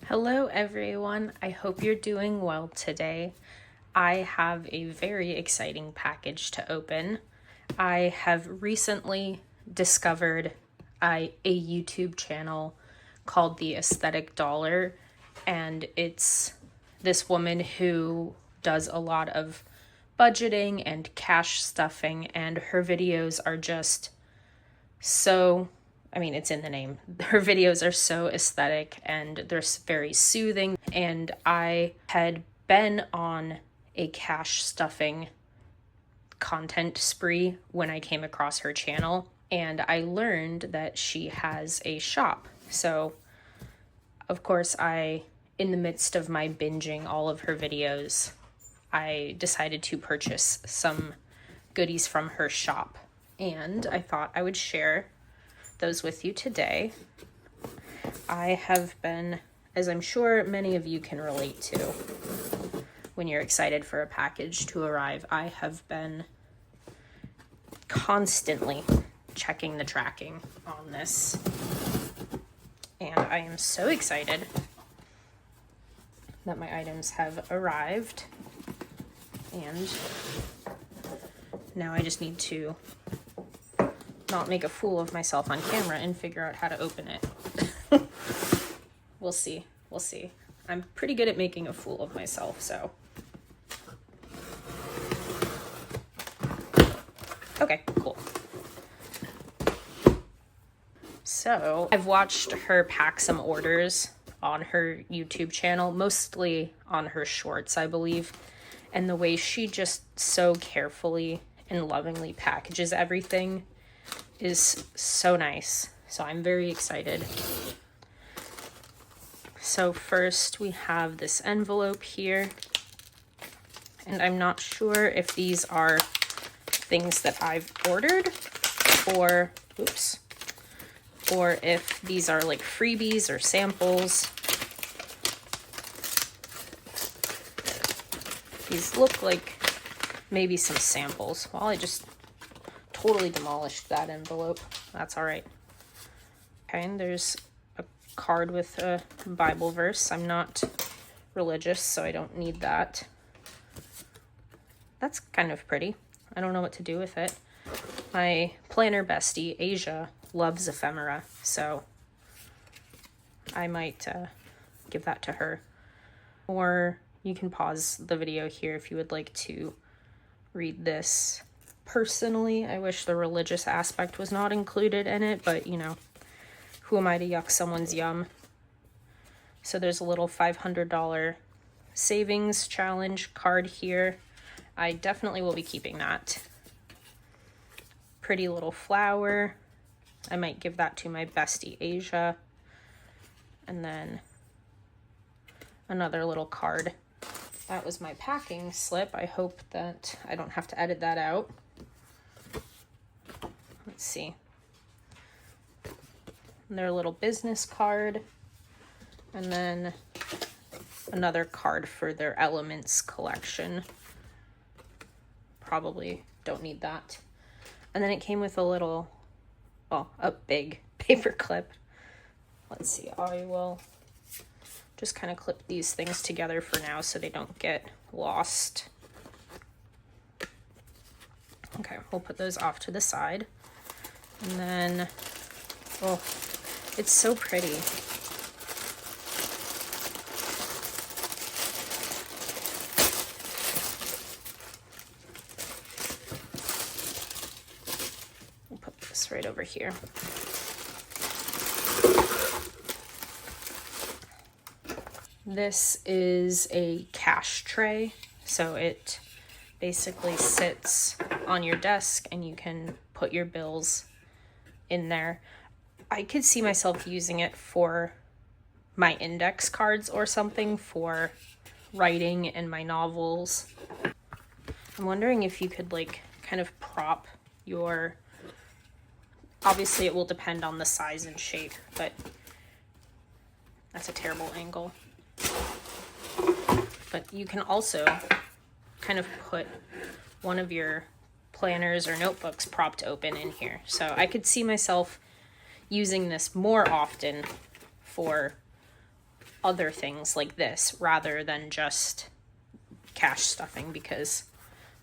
Hello everyone, I hope you're doing well today. I have a very exciting package to open. I have recently discovered a YouTube channel called The Aesthetic Dollar, and it's this woman who does a lot of budgeting and cash stuffing, and her videos are just so, it's in the name. Her videos are so aesthetic and they're very soothing. And I had been on a cash stuffing content spree when I came across her channel, and I learned that she has a shop. So, of course, in the midst of my binging all of her videos, I decided to purchase some goodies from her shop. And I thought I would share those with you today. I have been, as I'm sure many of you can relate to, when you're excited for a package to arrive, I have been constantly checking the tracking on this. And I am so excited that my items have arrived. And now I just need to not make a fool of myself on camera and figure out how to open it. We'll see. I'm pretty good at making a fool of myself, so. Okay, cool. So, I've watched her pack some orders on her YouTube channel, mostly on her shorts, I believe. And the way she just so carefully and lovingly packages everything is so nice. So I'm very excited. So first we have this envelope here, and I'm not sure if these are things that I've ordered or if these are like freebies or samples. These look like maybe some samples. Well, I just totally demolished that envelope. That's all right. Okay, and there's a card with a Bible verse. I'm not religious, so I don't need that. That's kind of pretty. I don't know what to do with it. My planner bestie, Asia, loves ephemera, so I might give that to her. Or you can pause the video here if you would like to read this. Personally, I wish the religious aspect was not included in it, but who am I to yuck someone's yum? So there's a little $500 savings challenge card here. I definitely will be keeping that. Pretty little flower. I might give that to my bestie Asia. And then another little card. That was my packing slip. I hope that I don't have to edit that out. Let's see. And their little business card. And then another card for their Elements collection. Probably don't need that. And then it came with a big paper clip. Let's see, I will just kind of clip these things together for now so they don't get lost. Okay, we'll put those off to the side. And then, oh, it's so pretty. We'll put this right over here. This is a cash tray, so it basically sits on your desk and you can put your bills in there. I could see myself using it for my index cards or something for writing in my novels. I'm wondering if you could kind of prop your, obviously it will depend on the size and shape, but that's a terrible angle. But you can also kind of put one of your planners or notebooks propped open in here. So I could see myself using this more often for other things like this rather than just cash stuffing, because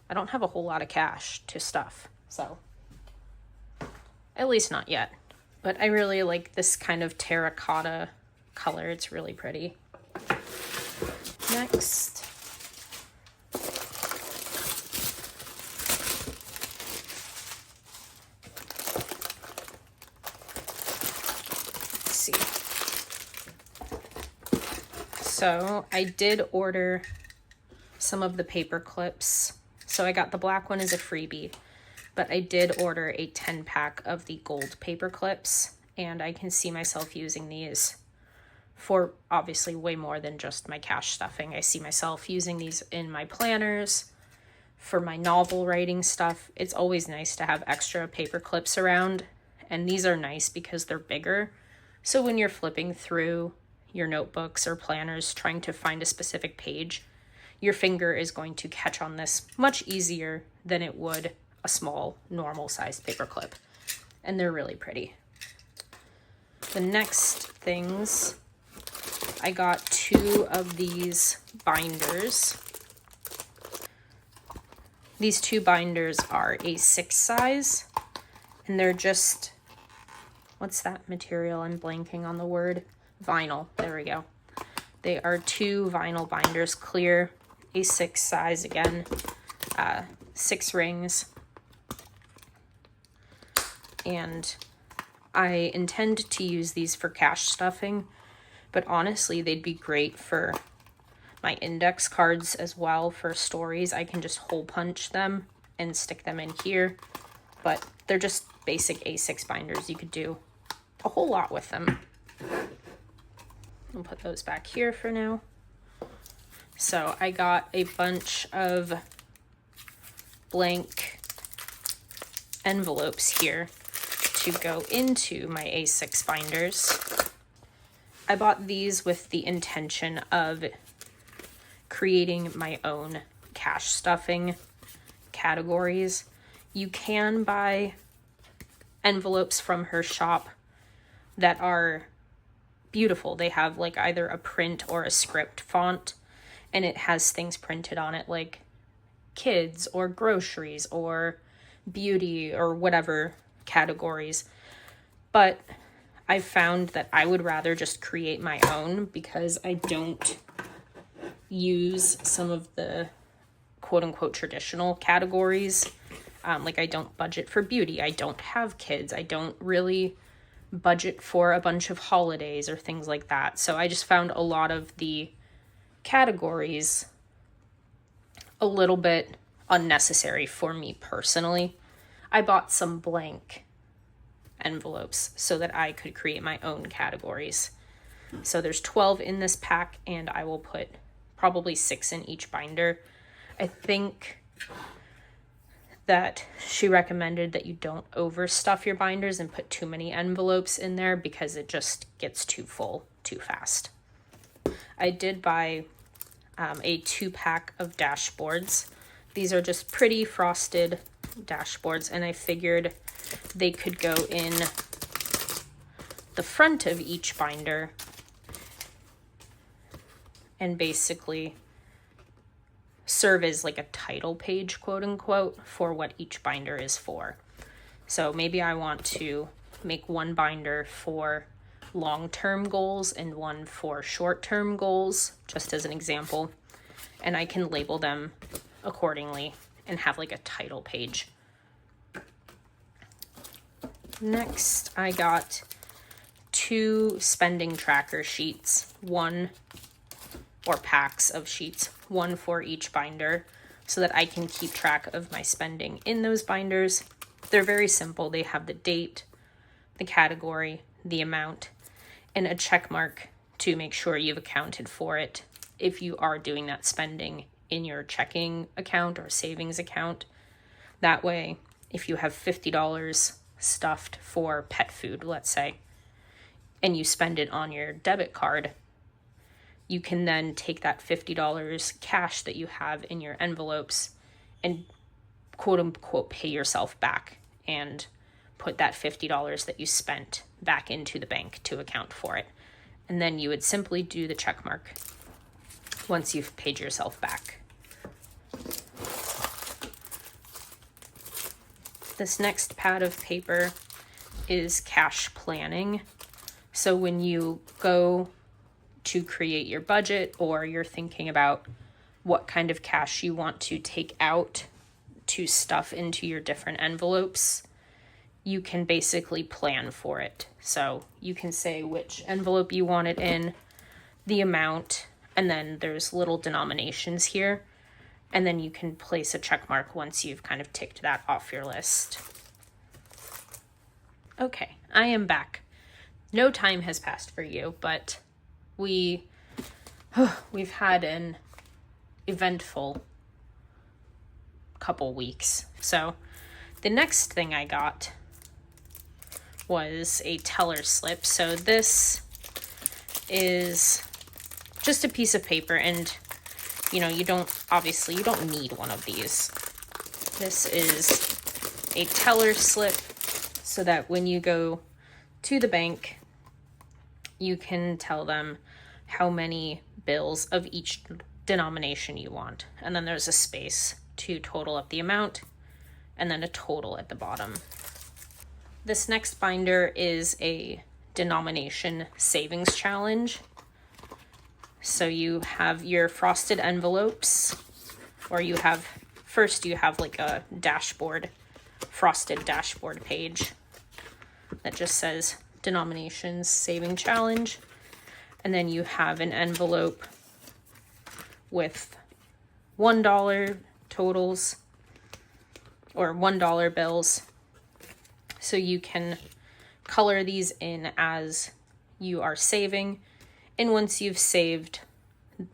I don't have a whole lot of cash to stuff. So, at least not yet. But I really like this kind of terracotta color. It's really pretty. Next, let's see. So I did order some of the paper clips. So I got the black one as a freebie, but I did order a 10-pack of the gold paper clips, and I can see myself using these for obviously way more than just my cash stuffing. I see myself using these in my planners, for my novel writing stuff. It's always nice to have extra paper clips around, and these are nice because they're bigger. So when you're flipping through your notebooks or planners trying to find a specific page, your finger is going to catch on this much easier than it would a small, normal-sized paper clip. And they're really pretty. The next things, I got 2 of these binders. These 2 binders are A6 size, and they're just, what's that material? I'm blanking on the word. Vinyl. There we go. They are 2 vinyl binders, clear, A6 size again, 6 rings. And I intend to use these for cash stuffing, but honestly, they'd be great for my index cards as well. For stories, I can just hole punch them and stick them in here, but they're just basic A6 binders. You could do a whole lot with them. I'll put those back here for now. So I got a bunch of blank envelopes here to go into my A6 binders. I bought these with the intention of creating my own cash stuffing categories. You can buy envelopes from her shop that are beautiful. They have like either a print or a script font, and it has things printed on it like kids or groceries or beauty or whatever categories. But I found that I would rather just create my own, because I don't use some of the quote-unquote traditional categories. Like I don't budget for beauty. I don't have kids. I don't really budget for a bunch of holidays or things like that. So I just found a lot of the categories a little bit unnecessary for me personally. I bought some blank envelopes so that I could create my own categories. So there's 12 in this pack, and I will put probably 6 in each binder. I think that she recommended that you don't overstuff your binders and put too many envelopes in there, because it just gets too full too fast. I did buy a 2-pack of dashboards. These are just pretty frosted dashboards, and I figured they could go in the front of each binder and basically serve as like a title page, quote unquote, for what each binder is for. So maybe I want to make one binder for long-term goals and one for short-term goals, just as an example, and I can label them accordingly and have like a title page. Next, I got 2 spending tracker sheets, or packs of sheets, 1 for each binder, so that I can keep track of my spending in those binders. They're very simple. They have the date, the category, the amount, and a check mark to make sure you've accounted for it if you are doing that spending in your checking account or savings account. That way, if you have $50 stuffed for pet food, let's say, and you spend it on your debit card, you can then take that $50 cash that you have in your envelopes and quote unquote pay yourself back and put that $50 that you spent back into the bank to account for it. And then you would simply do the check mark once you've paid yourself back. This next pad of paper is cash planning. So when you go to create your budget, or you're thinking about what kind of cash you want to take out to stuff into your different envelopes, you can basically plan for it. So you can say which envelope you want it in, the amount, and then there's little denominations here. And then you can place a check mark once you've kind of ticked that off your list. Okay, I am back. No time has passed for you, but we've had an eventful couple weeks. So the next thing I got was a teller slip. So this is just a piece of paper, and you know, you don't need one of these. This is a teller slip so that when you go to the bank, you can tell them how many bills of each denomination you want. And then there's a space to total up the amount, and then a total at the bottom. This next binder is a denomination savings challenge. So you have your frosted envelopes, or you have like a dashboard, frosted dashboard page that just says Denominations Saving Challenge. And then you have an envelope with $1 totals, or $1 bills. So you can color these in as you are saving. And once you've saved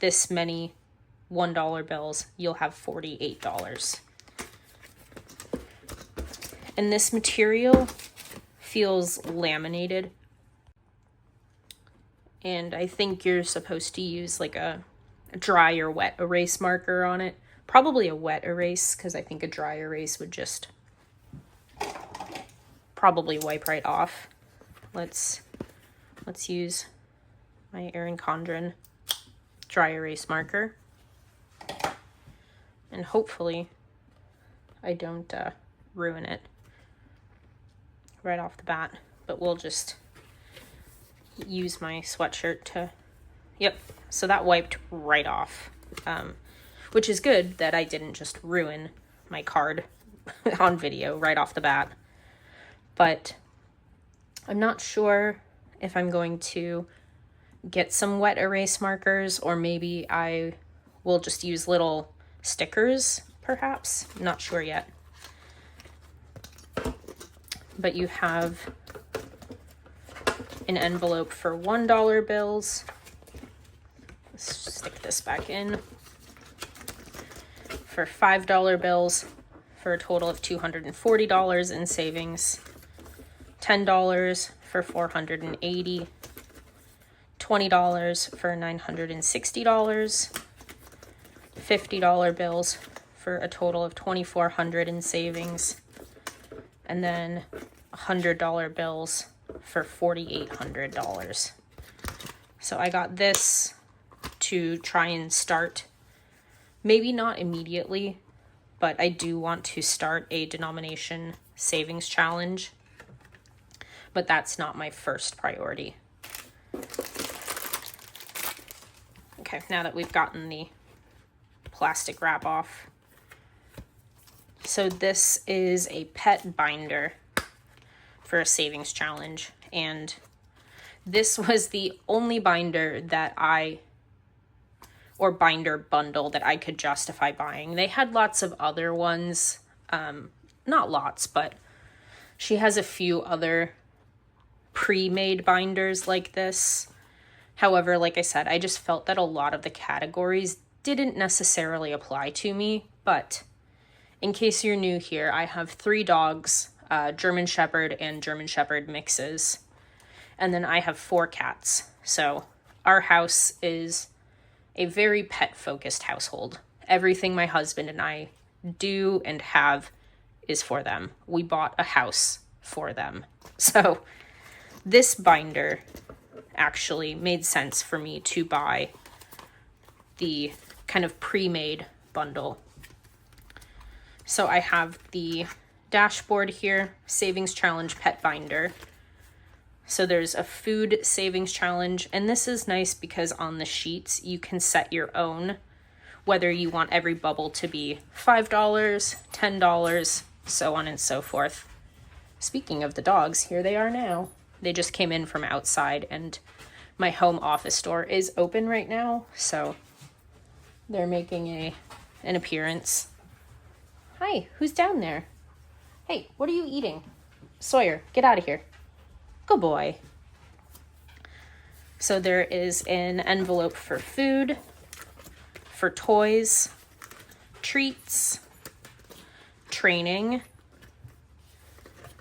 this many $1 bills, you'll have $48. And this material feels laminated. And I think you're supposed to use like a dry or wet erase marker on it. Probably a wet erase, because I think a dry erase would just probably wipe right off. Let's use my Erin Condren dry erase marker. And hopefully I don't ruin it right off the bat. But we'll just use my sweatshirt to... Yep, so that wiped right off. Which is good that I didn't just ruin my card on video right off the bat. But I'm not sure if I'm going to get some wet erase markers, or maybe I will just use little stickers, perhaps. I'm not sure yet. But you have an envelope for $1 bills. Let's stick this back in. For $5 bills, for a total of $240 in savings. $10 for $480. $20 for $960. $50 bills for a total of $2,400 in savings. And then $100 bills for $4,800. So I got this to try and start, maybe not immediately, but I do want to start a denomination savings challenge. But that's not my first priority. Okay, now that we've gotten the plastic wrap off. So this is a pet binder for a savings challenge. And this was the only binder that binder bundle that I could justify buying. They had lots of other ones. Not lots, but she has a few other pre-made binders like this. However, like I said, I just felt that a lot of the categories didn't necessarily apply to me. But in case you're new here, I have 3 dogs, German Shepherd and German Shepherd mixes. And then I have 4 cats. So our house is a very pet-focused household. Everything my husband and I do and have is for them. We bought a house for them. So this binder actually made sense for me to buy the kind of pre-made bundle. So I have the dashboard here, Savings Challenge Pet Binder. So there's a food savings challenge, and this is nice because on the sheets you can set your own, whether you want every bubble to be $5, $10, so on and so forth. Speaking of the dogs, here they are now. They just came in from outside, and my home office door is open right now, so they're making an appearance. Hi, who's down there? Hey, what are you eating? Sawyer, get out of here. Good boy. So there is an envelope for food, for toys, treats, training,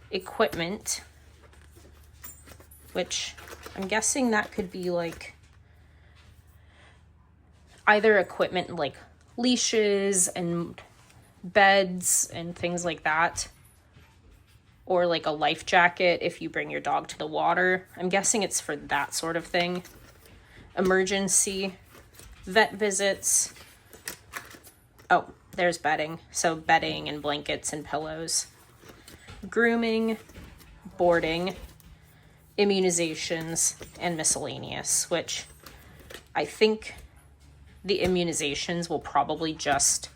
equipment, which I'm guessing that could be like either equipment like leashes and beds and things like that, or like a life jacket if you bring your dog to the water. I'm guessing it's for that sort of thing. Emergency, vet visits. Oh, there's bedding. So bedding and blankets and pillows. Grooming, boarding, immunizations, and miscellaneous, which I think the immunizations will probably just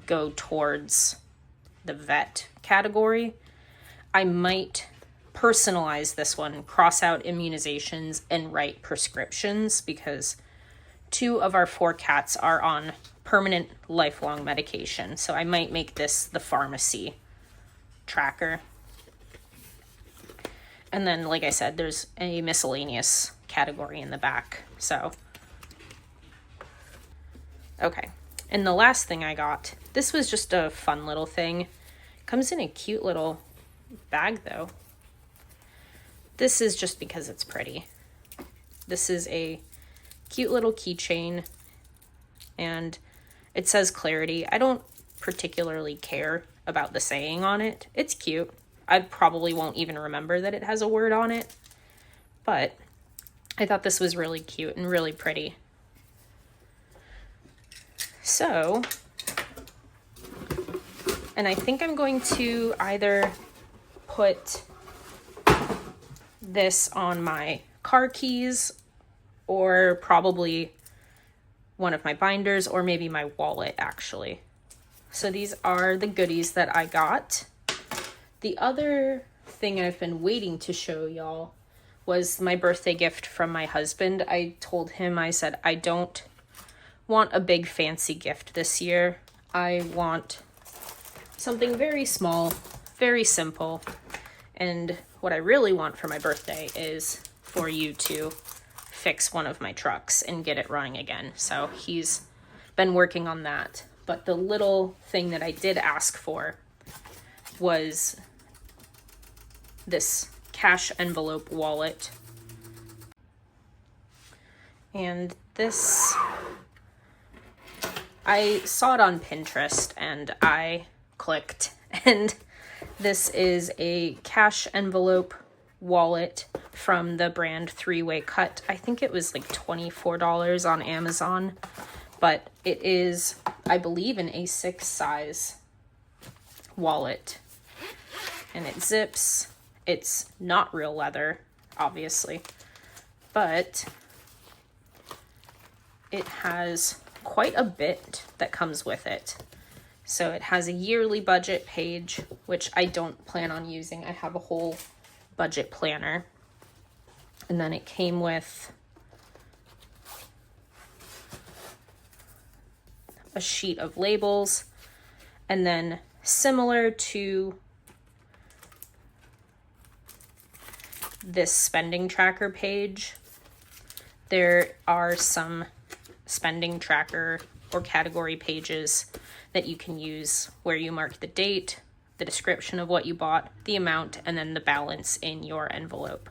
go towards the vet category. I might personalize this one, cross out immunizations and write prescriptions, because 2 of our 4 cats are on permanent lifelong medication. So I might make this the pharmacy tracker. And then, like I said, there's a miscellaneous category in the back. So, okay. And the last thing I got, this was just a fun little thing. Comes in a cute little bag though. This is just because it's pretty. This is a cute little keychain, and it says Clarity. I don't particularly care about the saying on it. It's cute. I probably won't even remember that it has a word on it, but I thought this was really cute and really pretty. So, and I think I'm going to either put this on my car keys or probably one of my binders, or maybe my wallet actually. So these are the goodies that I got. The other thing I've been waiting to show y'all was my birthday gift from my husband. I told him, I said, I don't want a big fancy gift this year. I want something very small, very simple. And what I really want for my birthday is for you to fix one of my trucks and get it running again. So he's been working on that. But the little thing that I did ask for was this cash envelope wallet. And this, I saw it on Pinterest and I clicked, and this is a cash envelope wallet from the brand 3-Way Cut. I think it was like $24 on Amazon, but it is, I believe, an A6 size wallet. And it zips. It's not real leather, obviously, but it has quite a bit that comes with it. So it has a yearly budget page, which I don't plan on using. I have a whole budget planner. And then it came with a sheet of labels. And then similar to this spending tracker page, there are some spending tracker or category pages that you can use where you mark the date, the description of what you bought, the amount, and then the balance in your envelope.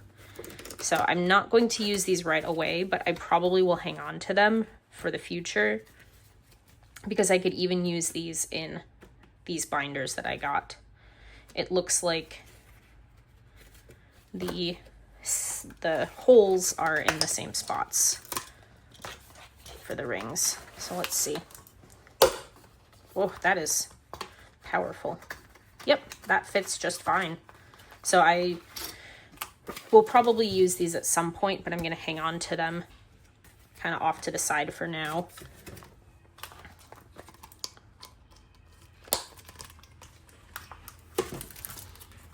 So I'm not going to use these right away, but I probably will hang on to them for the future because I could even use these in these binders that I got. It looks like the the holes are in the same spots for the rings. So let's see. Oh, that is powerful. Yep, that fits just fine. So I will probably use these at some point, but I'm going to hang on to them kind of off to the side for now.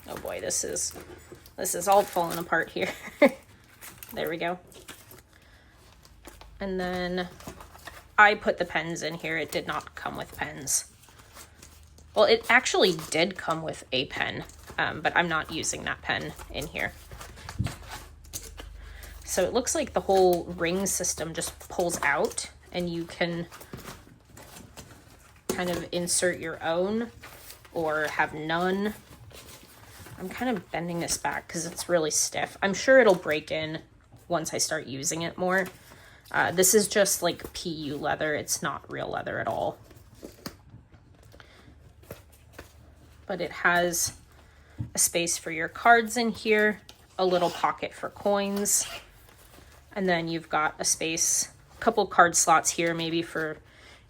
Oh boy, this is all falling apart here. There we go. And then I put the pens in here. It did not come with pens. Well, it actually did come with a pen, but I'm not using that pen in here. So it looks like the whole ring system just pulls out and you can kind of insert your own or have none. I'm kind of bending this back because it's really stiff. I'm sure it'll break in once I start using it more. This is just like PU leather. It's not real leather at all. But it has a space for your cards in here, a little pocket for coins, and then you've got a space, a couple card slots here maybe for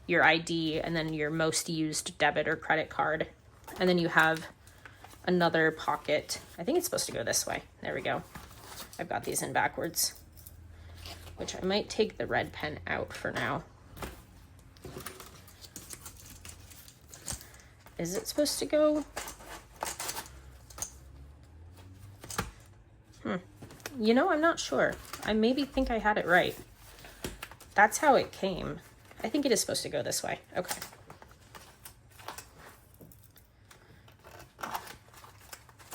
your ID, and then your most used debit or credit card. And then you have another pocket. I think it's supposed to go this way. There we go. I've got these in backwards, which I might take the red pen out for now. Is it supposed to go? You know, I'm not sure. I maybe think I had it right. That's how it came. I think it is supposed to go this way. Okay.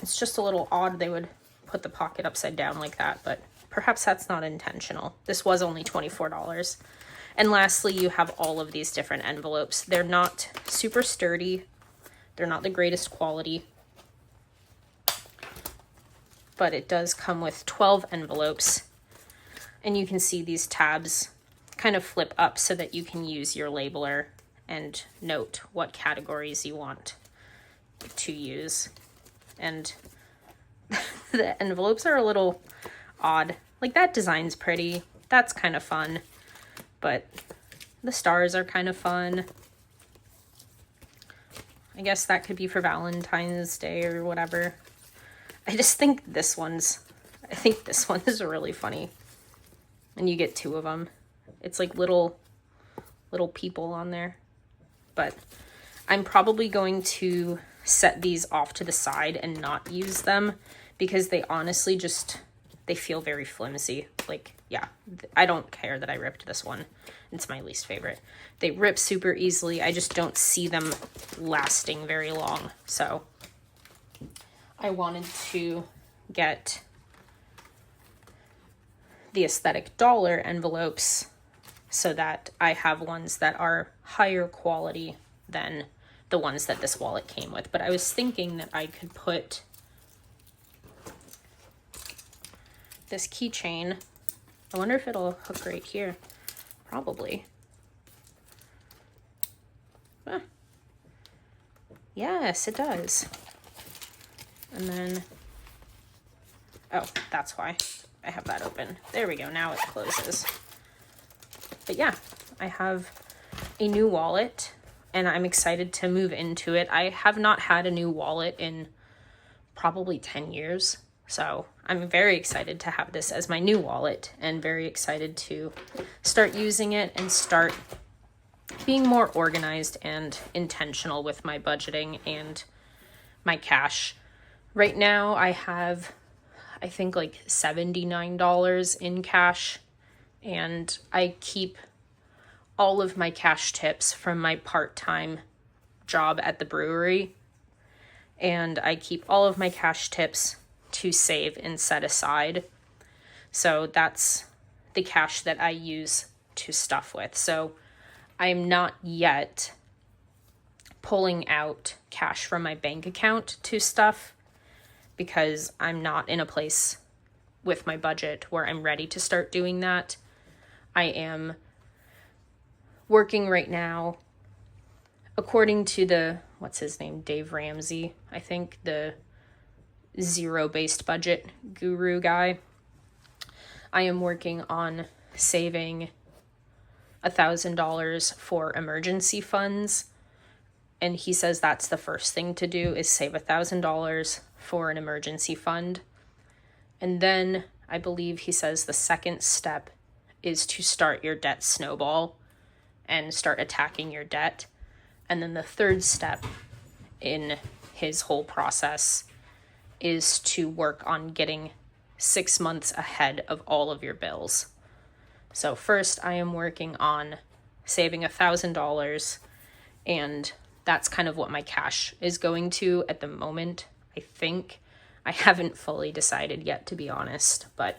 It's just a little odd they would put the pocket upside down like that, but perhaps that's not intentional. This was only $24. And lastly, you have all of these different envelopes. They're not super sturdy. They're not the greatest quality, but it does come with 12 envelopes. And you can see these tabs kind of flip up so that you can use your labeler and note what categories you want to use. And the envelopes are a little odd. Like, that design's pretty. That's kind of fun. But the stars are kind of fun. I guess that could be for Valentine's Day or whatever. I think this one is really funny. And you get two of them. It's like little people on there. But I'm probably going to set these off to the side and not use them because they honestly they feel very flimsy. Like, yeah, I don't care that I ripped this one. It's my least favorite. They rip super easily. I just don't see them lasting very long. So I wanted to get the aesthetic dollar envelopes so that I have ones that are higher quality than the ones that this wallet came with. But I was thinking that I could put this keychain. I wonder if it'll hook right here. Probably. Ah. Yes, it does. And then, oh, that's why I have that open. There we go. Now it closes. But yeah, I have a new wallet and I'm excited to move into it. I have not had a new wallet in probably 10 years. So I'm very excited to have this as my new wallet and very excited to start using it and start being more organized and intentional with my budgeting and my cash. Right now I have, I think, like $79 in cash, and I keep all of my cash tips from my part-time job at the brewery, and I keep all of my cash tips to save and set aside. So that's the cash that I use to stuff with. So I'm not yet pulling out cash from my bank account to stuff because I'm not in a place with my budget where I'm ready to start doing that. I am working right now according to the, what's his name, Dave Ramsey, I think, the zero-based budget guru guy. I am working on saving $1,000 for emergency funds. And he says that's the first thing to do, is save $1,000 for an emergency fund. And then I believe he says the second step is to start your debt snowball and start attacking your debt. And then the third step in his whole process is to work on getting 6 months ahead of all of your bills. So first I am working on saving $1,000, and that's kind of what my cash is going to at the moment, I think. I haven't fully decided yet, to be honest, but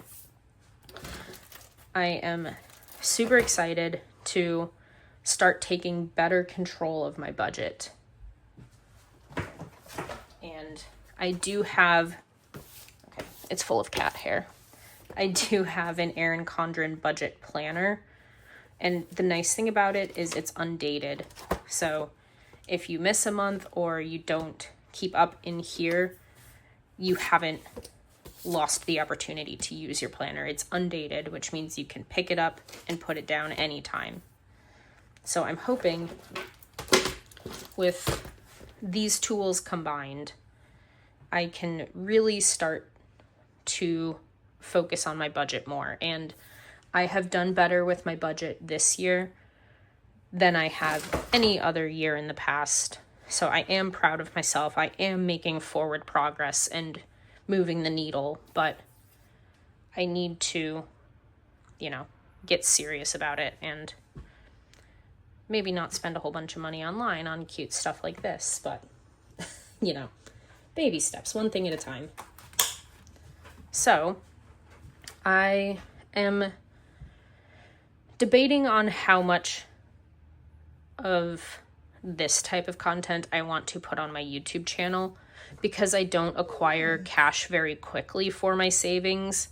I am super excited to start taking better control of my budget. And I do have, okay, it's full of cat hair. I do have an Erin Condren budget planner. And the nice thing about it is it's undated. So if you miss a month or you don't keep up in here, you haven't lost the opportunity to use your planner. It's undated, which means you can pick it up and put it down anytime. So I'm hoping with these tools combined, I can really start to focus on my budget more. And I have done better with my budget this year than I have any other year in the past. So I am proud of myself. I am making forward progress and moving the needle, but I need to, get serious about it and maybe not spend a whole bunch of money online on cute stuff like this, but, baby steps, one thing at a time. So I am debating on how much of this type of content I want to put on my YouTube channel, because I don't acquire cash very quickly for my savings.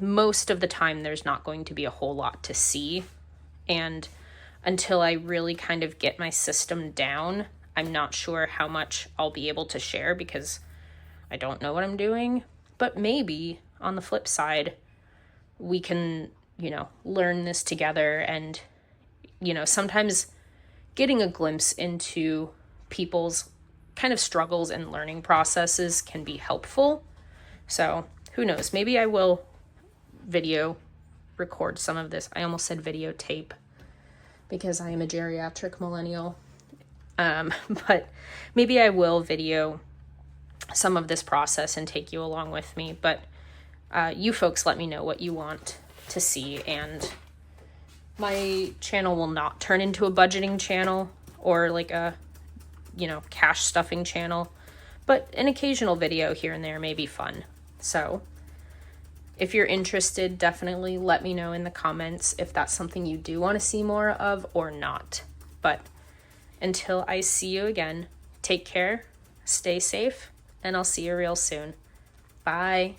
Most of the time there's not going to be a whole lot to see, and until I really kind of get my system down, I'm not sure how much I'll be able to share because I don't know what I'm doing. But maybe on the flip side, we can, learn this together, and, sometimes getting a glimpse into people's kind of struggles and learning processes can be helpful. So who knows, maybe I will video record some of this. I almost said videotape because I am a geriatric millennial. But maybe I will video some of this process and take you along with me. But you folks let me know what you want to see, and my channel will not turn into a budgeting channel or like a, cash stuffing channel, but an occasional video here and there may be fun. So if you're interested, definitely let me know in the comments if that's something you do want to see more of or not. But until I see you again, take care, stay safe, and I'll see you real soon. Bye.